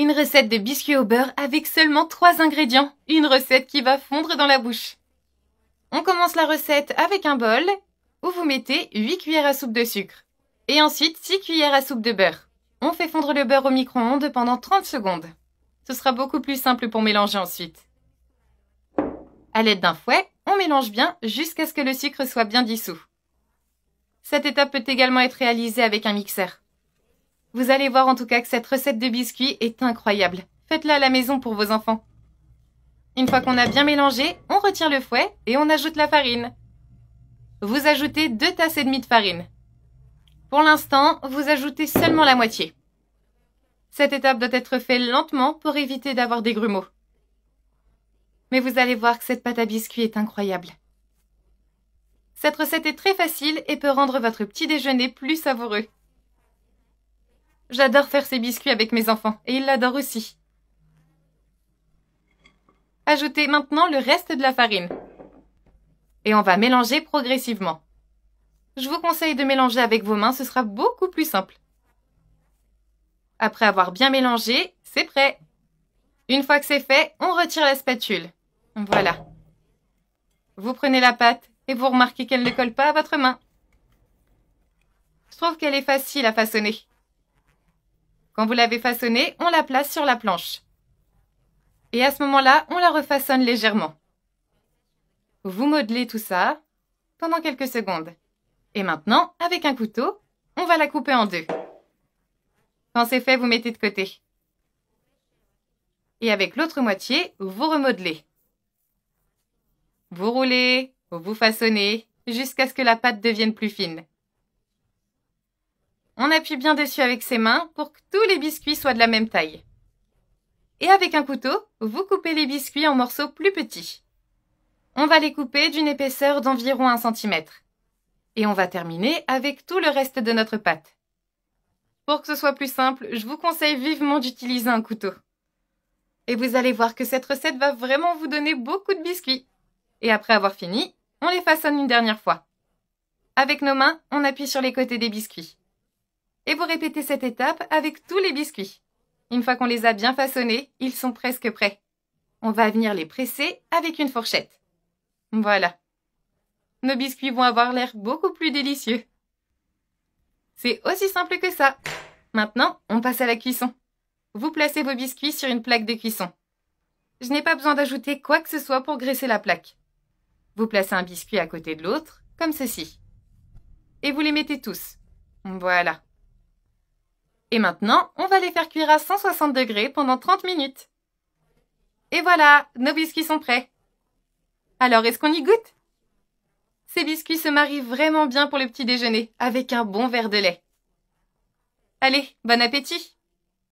Une recette de biscuits au beurre avec seulement 3 ingrédients. Une recette qui va fondre dans la bouche. On commence la recette avec un bol où vous mettez 8 cuillères à soupe de sucre. Et ensuite 6 cuillères à soupe de beurre. On fait fondre le beurre au micro-ondes pendant 30 secondes. Ce sera beaucoup plus simple pour mélanger ensuite. À l'aide d'un fouet, on mélange bien jusqu'à ce que le sucre soit bien dissous. Cette étape peut également être réalisée avec un mixeur. Vous allez voir en tout cas que cette recette de biscuits est incroyable. Faites-la à la maison pour vos enfants. Une fois qu'on a bien mélangé, on retire le fouet et on ajoute la farine. Vous ajoutez 2 tasses et demie de farine. Pour l'instant, vous ajoutez seulement la moitié. Cette étape doit être faite lentement pour éviter d'avoir des grumeaux. Mais vous allez voir que cette pâte à biscuits est incroyable. Cette recette est très facile et peut rendre votre petit déjeuner plus savoureux. J'adore faire ces biscuits avec mes enfants et ils l'adorent aussi. Ajoutez maintenant le reste de la farine. Et on va mélanger progressivement. Je vous conseille de mélanger avec vos mains, ce sera beaucoup plus simple. Après avoir bien mélangé, c'est prêt. Une fois que c'est fait, on retire la spatule. Voilà. Vous prenez la pâte et vous remarquez qu'elle ne colle pas à votre main. Je trouve qu'elle est facile à façonner. Quand vous l'avez façonnée, on la place sur la planche. Et à ce moment-là, on la refaçonne légèrement. Vous modelez tout ça pendant quelques secondes. Et maintenant, avec un couteau, on va la couper en deux. Quand c'est fait, vous mettez de côté. Et avec l'autre moitié, vous remodelez. Vous roulez, vous façonnez, jusqu'à ce que la pâte devienne plus fine. On appuie bien dessus avec ses mains pour que tous les biscuits soient de la même taille. Et avec un couteau, vous coupez les biscuits en morceaux plus petits. On va les couper d'une épaisseur d'environ 1 cm. Et on va terminer avec tout le reste de notre pâte. Pour que ce soit plus simple, je vous conseille vivement d'utiliser un couteau. Et vous allez voir que cette recette va vraiment vous donner beaucoup de biscuits. Et après avoir fini, on les façonne une dernière fois. Avec nos mains, on appuie sur les côtés des biscuits. Et vous répétez cette étape avec tous les biscuits. Une fois qu'on les a bien façonnés, ils sont presque prêts. On va venir les presser avec une fourchette. Voilà. Nos biscuits vont avoir l'air beaucoup plus délicieux. C'est aussi simple que ça. Maintenant, on passe à la cuisson. Vous placez vos biscuits sur une plaque de cuisson. Je n'ai pas besoin d'ajouter quoi que ce soit pour graisser la plaque. Vous placez un biscuit à côté de l'autre, comme ceci. Et vous les mettez tous. Voilà. Et maintenant, on va les faire cuire à 160 degrés pendant 30 minutes. Et voilà, nos biscuits sont prêts. Alors, est-ce qu'on y goûte? Ces biscuits se marient vraiment bien pour le petit déjeuner, avec un bon verre de lait. Allez, bon appétit!